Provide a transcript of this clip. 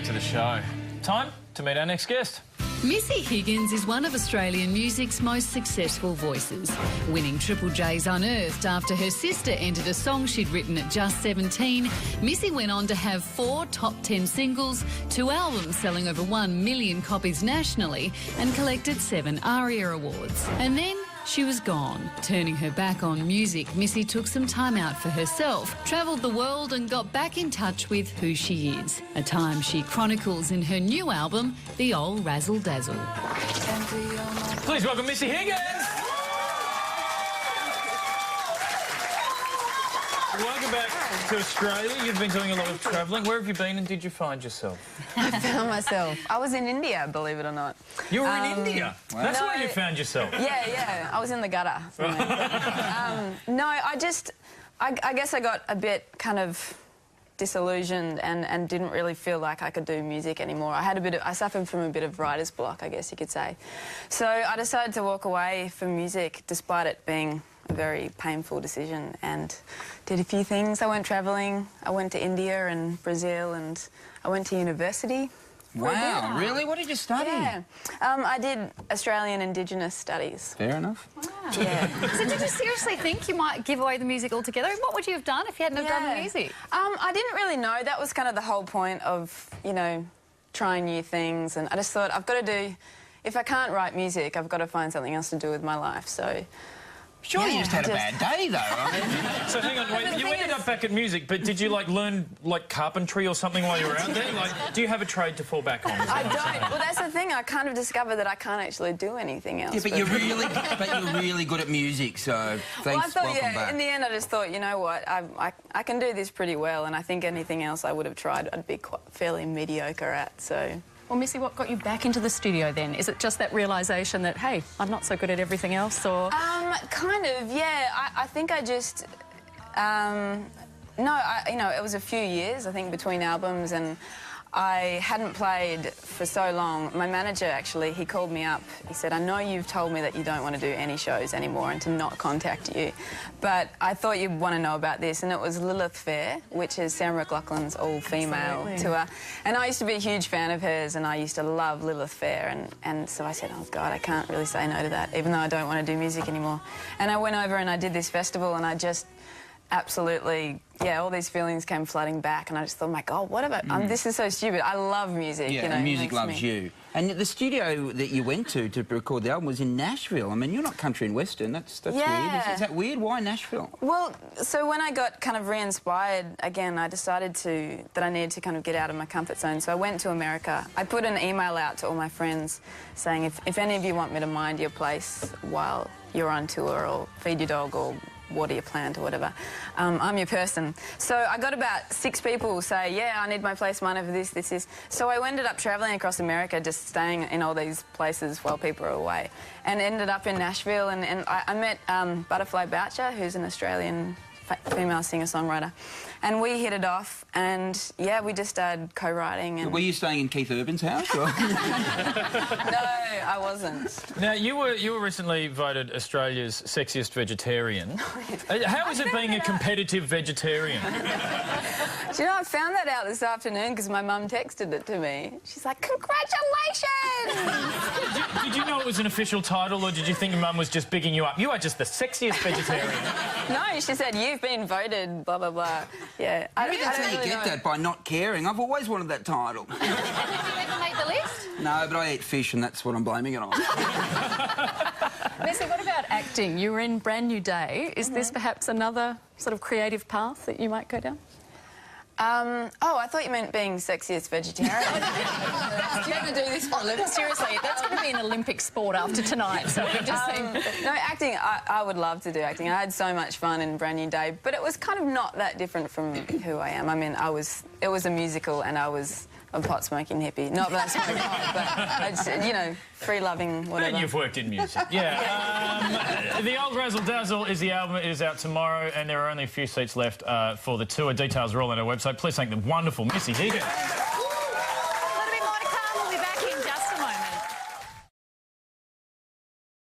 back to the show. Time to meet our next guest. Missy Higgins is one of Australian music's most successful voices, winning Triple J's Unearthed after her sister entered a song she'd written at just 17. Missy went on to have 4 top 10 singles, 2 albums selling over 1 million copies nationally, and collected 7 ARIA awards. And then she was gone. Turning her back on music, Missy took some time out for herself, travelled the world and got back in touch with who she is, a time she chronicles in her new album, The Old Razzle Dazzle. Please welcome Missy Higgins! Welcome back to Australia. You've been doing a lot of travelling. Where have you been and did you find yourself? I found myself. I was in India, believe it or not. You were in India? Wow. That's where you found yourself? Yeah. I was in the gutter. No, I guess I got a bit kind of disillusioned and didn't really feel like I could do music anymore. I suffered from a bit of writer's block, I guess you could say. So I decided to walk away from music despite it being a very painful decision, and did a few things. I went travelling. I went to India and Brazil, and I went to university. Wow, really? What did you study? Yeah. I did Australian Indigenous Studies. Fair enough. Wow. Yeah. So did you seriously think you might give away the music altogether? What would you have done if you hadn't have done the music? I didn't really know. That was kind of the whole point of, you know, trying new things, and I just thought, I've got to do... If I can't write music, I've got to find something else to do with my life, so... Sure, you just had a bad day, though. I mean... So hang on, wait, you ended up back at music, but did you, like, learn, like, carpentry or something while you were out there? Like, do you have a trade to fall back on? I don't. Well, that's the thing. I kind of discovered that I can't actually do anything else. Yeah, but you're really good at music, so thanks, well, I thought, welcome back. In the end, I just thought, you know what, I can do this pretty well, and I think anything else I would have tried, I'd be fairly mediocre at, so... Well, Missy, what got you back into the studio then? Is it just that realisation that, hey, I'm not so good at everything else, or...? Kind of, yeah. I think I just... you know, it was a few years, I think, between albums, and I hadn't played for so long. My manager, actually, he called me up. He said, I know you've told me that you don't want to do any shows anymore and to not contact you, but I thought you'd want to know about this. And it was Lilith Fair, which is Sarah McLachlan's all-female tour. And I used to be a huge fan of hers, and I used to love Lilith Fair. And so I said, oh, God, I can't really say no to that, even though I don't want to do music anymore. And I went over and I did this festival, and I just... absolutely, yeah, all these feelings came flooding back, and I just thought, my God, what about... this is so stupid. I love music, yeah, you know. And music loves you. And the studio that you went to record the album was in Nashville. I mean, you're not country and western. That's weird. Is that weird? Why Nashville? Well, so when I got kind of re-inspired again, I decided that I needed to kind of get out of my comfort zone. So I went to America. I put an email out to all my friends saying, if any of you want me to mind your place while you're on tour, or feed your dog, or water your plant, or whatever, I'm your person. So I got about 6 people say, yeah, I need my place minded for this. So I ended up travelling across America, just staying in all these places while people are away, and ended up in Nashville, and I met Butterfly Boucher, who's an Australian female singer-songwriter, and we hit it off, and yeah, we just started co-writing. And... Were you staying in Keith Urban's house? Or? No, I wasn't. Now, you were recently voted Australia's sexiest vegetarian. How is it being a competitive vegetarian? Do you know, I found that out this afternoon because my mum texted it to me. She's like, congratulations! Did you know it was an official title, or did you think your mum was just bigging you up? You are just the sexiest vegetarian. No, she said, you've been voted, blah, blah, blah. Yeah. Maybe that's how you get that, by not caring. I've always wanted that title. Did you ever make the list? No, but I eat fish, and that's what I'm blaming it on. Missy, what about acting? You were in Brand New Day. Is this perhaps another sort of creative path that you might go down? Oh, I thought you meant being sexiest vegetarian. Do you ever do this for a living? Seriously, that's going to be an Olympic sport after tonight, so it just seemed... No, acting, I would love to do acting. I had so much fun in Brand New Day, but it was kind of not that different from who I am. I mean, it was a musical, and I was a pot-smoking hippie. Not that I smoke pot, but, I just, you know, free-loving, whatever. And you've worked in music. Yeah. The Old Razzle Dazzle is the album. It is out tomorrow, and there are only a few seats left for the tour. Details are all on our website. Please thank the wonderful Missy Higgins.